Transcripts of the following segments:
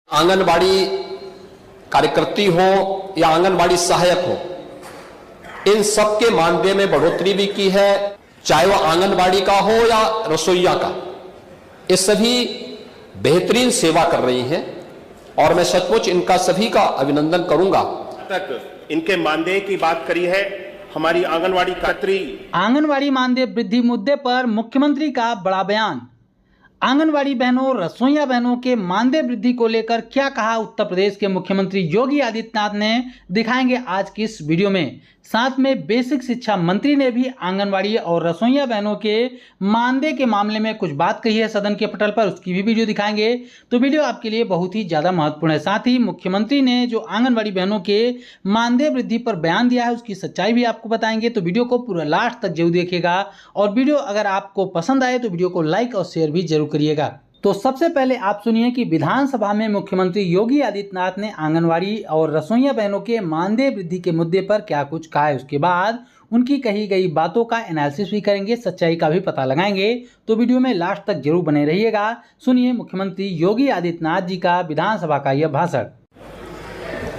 आंगनबाड़ी कार्यकर्ती हो या आंगनबाड़ी सहायक हो, इन सब के मानदेय में बढ़ोतरी भी की है, चाहे वह आंगनबाड़ी का हो या रसोइया का। ये सभी बेहतरीन सेवा कर रही हैं और मैं सचमुच इनका सभी का अभिनंदन करूंगा। तक इनके मानदेय की बात करी है हमारी आंगनबाड़ी कार्यकर्ती। आंगनबाड़ी मानदेय वृद्धि मुद्दे पर मुख्यमंत्री का बड़ा बयान। आंगनबाड़ी बहनों, रसोइया बहनों के मानदेय वृद्धि को लेकर क्या कहा उत्तर प्रदेश के मुख्यमंत्री योगी आदित्यनाथ ने, दिखाएंगे आज की इस वीडियो में। साथ में बेसिक शिक्षा मंत्री ने भी आंगनबाड़ी और रसोइया बहनों के मानदेय के मामले में कुछ बात कही है सदन के पटल पर, उसकी भी वीडियो दिखाएंगे। तो वीडियो आपके लिए बहुत ही ज्यादा महत्वपूर्ण है। साथ ही मुख्यमंत्री ने जो आंगनबाड़ी बहनों के मानदेय वृद्धि पर बयान दिया है उसकी सच्चाई भी आपको बताएंगे। तो वीडियो को पूरा लास्ट तक जरूर देखिएगा और वीडियो अगर आपको पसंद आए तो वीडियो को लाइक और शेयर भी जरूर करिएगा। तो सबसे पहले आप सुनिए कि विधानसभा में मुख्यमंत्री योगी आदित्यनाथ ने आंगनवाड़ी और रसोइया बहनों के मानदेय वृद्धि के मुद्दे पर क्या कुछ कहा है। उसके बाद उनकी कही गई बातों का एनालिसिस भी करेंगे, सच्चाई का भी पता लगाएंगे। तो वीडियो में लास्ट तक जरूर बने रहिएगा। सुनिए मुख्यमंत्री योगी आदित्यनाथ जी का विधानसभा का यह भाषण।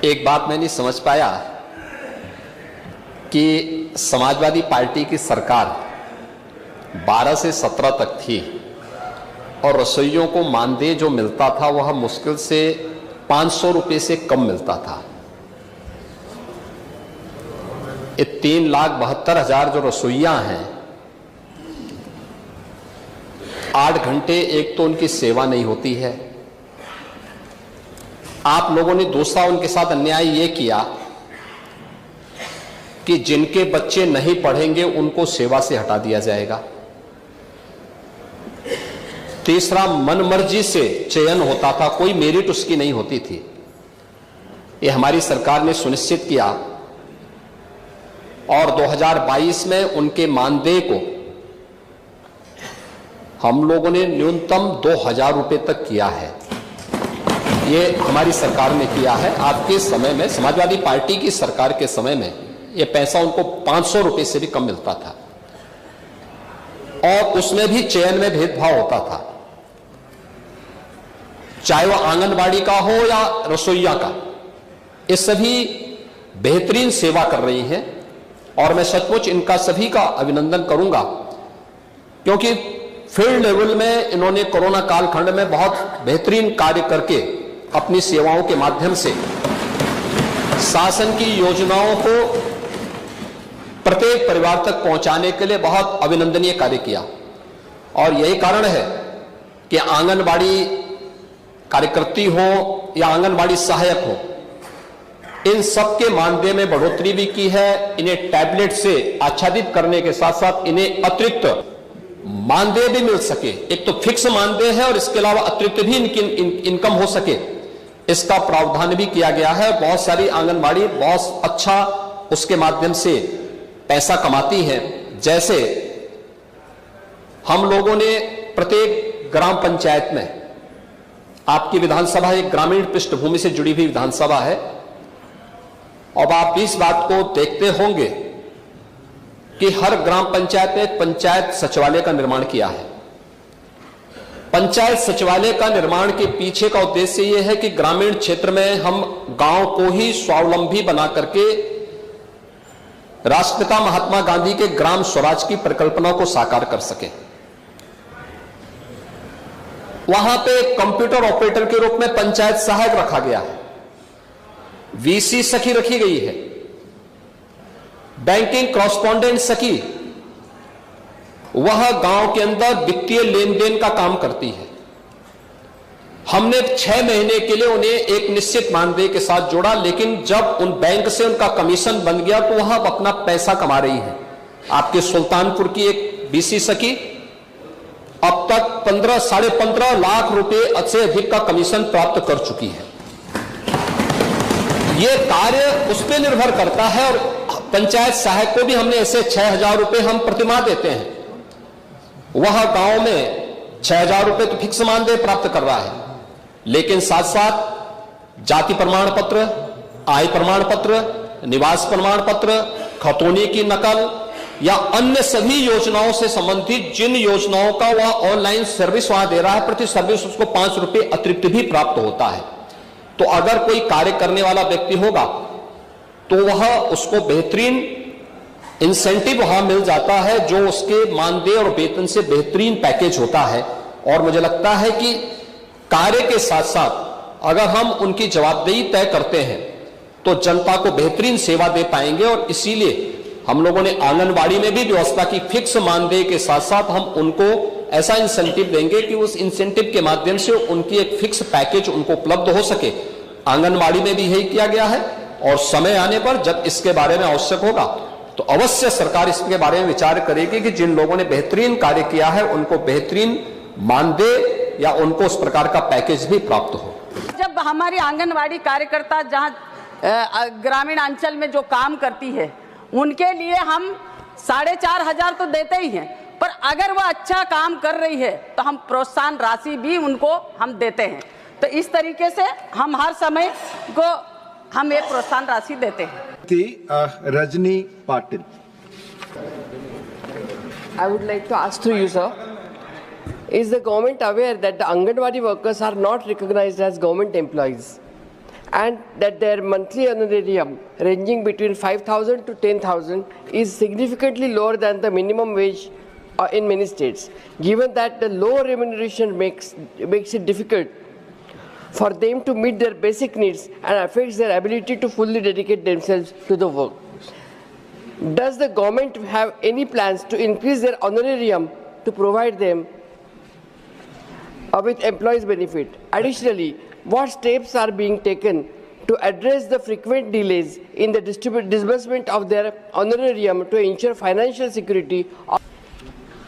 एक बात मैं नहीं समझ पाया कि समाजवादी पार्टी की सरकार 12 से 17 तक थी और रसोइयों को मानदेय जो मिलता था वह मुश्किल से 500 रुपये से कम मिलता था। ये 3,72,000 जो रसोइया हैं, 8 घंटे एक तो उनकी सेवा नहीं होती है। आप लोगों ने दूसरा उनके साथ अन्याय ये किया कि जिनके बच्चे नहीं पढ़ेंगे उनको सेवा से हटा दिया जाएगा। तीसरा, मनमर्जी से चयन होता था, कोई मेरिट उसकी नहीं होती थी। ये हमारी सरकार ने सुनिश्चित किया और 2022 में उनके मानदेय को हम लोगों ने न्यूनतम 2,000 रुपए तक किया है। ये हमारी सरकार ने किया है। आपके समय में, समाजवादी पार्टी की सरकार के समय में, ये पैसा उनको 500 रुपए से भी कम मिलता था और उसमें भी चयन में भेदभाव होता था, चाहे वह आंगनबाड़ी का हो या रसोइया का। ये सभी बेहतरीन सेवा कर रही हैं और मैं सचमुच इनका सभी का अभिनंदन करूंगा, क्योंकि फील्ड लेवल में इन्होंने कोरोना कालखंड में बहुत बेहतरीन कार्य करके अपनी सेवाओं के माध्यम से शासन की योजनाओं को प्रत्येक परिवार तक पहुंचाने के लिए बहुत अभिनंदनीय कार्य किया। और यही कारण है कि आंगनबाड़ी कार्यकर्ती हो या आंगनबाड़ी सहायक हो, इन सब के मानदेय में बढ़ोतरी भी की है। इन्हें टैबलेट से आच्छादित करने के साथ साथ इन्हें अतिरिक्त मानदेय भी मिल सके। एक तो फिक्स मानदेय है और इसके अलावा अतिरिक्त भी इनकी इनकम हो सके, इसका प्रावधान भी किया गया है। बहुत सारी आंगनबाड़ी बहुत अच्छा उसके माध्यम से पैसा कमाती है। जैसे हम लोगों ने प्रत्येक ग्राम पंचायत में, आपकी विधानसभा एक ग्रामीण पृष्ठभूमि से जुड़ी हुई विधानसभा है, अब आप इस बात को देखते होंगे कि हर ग्राम पंचायत में एक पंचायत सचिवालय का निर्माण किया है। पंचायत सचिवालय का निर्माण के पीछे का उद्देश्य यह है कि ग्रामीण क्षेत्र में हम गांव को ही स्वावलंबी बना करके राष्ट्रपिता महात्मा गांधी के ग्राम स्वराज की परिकल्पना को साकार कर सके। वहां पे कंप्यूटर ऑपरेटर के रूप में पंचायत सहायक रखा गया है, वीसी सखी रखी गई है, बैंकिंग कॉरेस्पॉन्डेंट सखी वह गांव के अंदर वित्तीय लेन देन का काम करती है। हमने 6 महीने के लिए उन्हें एक निश्चित मानदेय के साथ जोड़ा, लेकिन जब उन बैंक से उनका कमीशन बन गया तो वह अपना पैसा कमा रही है। आपके सुल्तानपुर की एक बीसी सखी अब तक 15-15.5 लाख रुपए से अधिक का कमीशन प्राप्त कर चुकी है। यह कार्य उस पर निर्भर करता है और पंचायत सहायक को भी हमने ऐसे 6,000 रुपए हम प्रतिमाह देते हैं। वह गांव में 6,000 रुपए तो फिक्स मानदेय प्राप्त कर रहा है, लेकिन साथ साथ जाति प्रमाण पत्र, आय प्रमाण पत्र, निवास प्रमाण पत्र, खतौनी की नकल या अन्य सभी योजनाओं से संबंधित जिन योजनाओं का वह ऑनलाइन सर्विस वहां दे रहा है, प्रति सर्विस उसको 5 रुपए अतिरिक्त भी प्राप्त होता है। तो अगर कोई कार्य करने वाला व्यक्ति होगा तो वह उसको बेहतरीन इंसेंटिव वहां मिल जाता है, जो उसके मानदेय और वेतन से बेहतरीन पैकेज होता है। और मुझे लगता है कि कार्य के साथ साथ अगर हम उनकी जवाबदेही तय करते हैं तो जनता को बेहतरीन सेवा दे पाएंगे। और इसीलिए हम लोगों ने आंगनबाड़ी में भी व्यवस्था की, फिक्स मानदेय के साथ साथ हम उनको ऐसा इंसेंटिव देंगे कि उस इंसेंटिव के माध्यम से उनकी एक फिक्स पैकेज उनको उपलब्ध हो सके। आंगनबाड़ी में भी यही किया गया है और समय आने पर जब इसके बारे में आवश्यक होगा तो अवश्य सरकार इसके बारे में विचार करेगी कि जिन लोगों ने बेहतरीन कार्य किया है उनको बेहतरीन मानदेय या उनको उस प्रकार का पैकेज भी प्राप्त हो। जब हमारी आंगनवाड़ी कार्यकर्ता जहां ग्रामीण अंचल में जो काम करती है उनके लिए हम 4,500 तो देते ही हैं, पर अगर वह अच्छा काम कर रही है तो हम प्रोत्साहन राशि भी उनको हम देते हैं। तो इस तरीके से हम हर समय को हम एक प्रोत्साहन राशि देते हैं। Rajni Patil. I would like to ask through you, sir, is the government aware that the Anganwadi workers are not recognized as government employees and that their monthly honorarium ranging between 5,000 to 10,000 is significantly lower than the minimum wage in many states, given that the low remuneration makes it difficult for them to meet their basic needs and affects their ability to fully dedicate themselves to the work. Does the government have any plans to increase their honorarium to provide them with employees' benefit? Additionally, what steps are being taken to address the frequent delays in the disbursement of their honorarium to ensure financial security?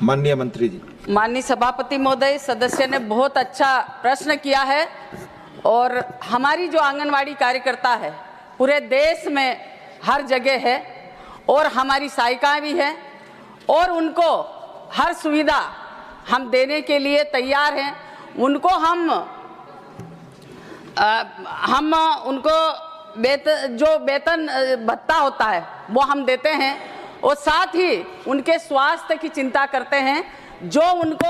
माननीय मंत्री जी। माननीय सभापति महोदय, सदस्य ने बहुत अच्छा प्रश्न किया है। और हमारी जो आंगनवाड़ी कार्यकर्ता है पूरे देश में हर जगह है और हमारी सहायिकाएं भी हैं और उनको हर सुविधा हम देने के लिए तैयार हैं। उनको हम उनको जो वेतन भत्ता होता है वो हम देते हैं और साथ ही उनके स्वास्थ्य की चिंता करते हैं, जो उनको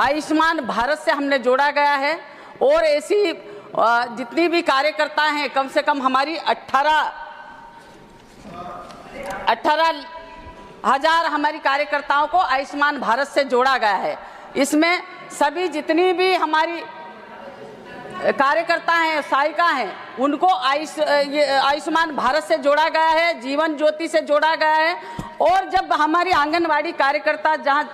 आयुष्मान भारत से हमने जोड़ा गया है। और ऐसी जितनी भी कार्यकर्ता हैं, कम से कम हमारी 18,000 हमारी कार्यकर्ताओं को आयुष्मान भारत से जोड़ा गया है। इसमें सभी जितनी भी हमारी कार्यकर्ता हैं, सहायिका हैं, उनको आयुष्मान भारत से जोड़ा गया है, जीवन ज्योति से जोड़ा गया है। और जब हमारी आंगनवाड़ी कार्यकर्ता जहां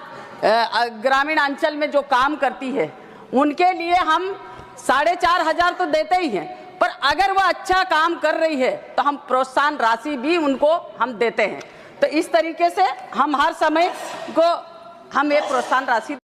ग्रामीण अंचल में जो काम करती है उनके लिए हम 4,500 तो देते ही हैं, पर अगर वह अच्छा काम कर रही है तो हम प्रोत्साहन राशि भी उनको हम देते हैं। तो इस तरीके से हम हर समय को हम एक प्रोत्साहन राशि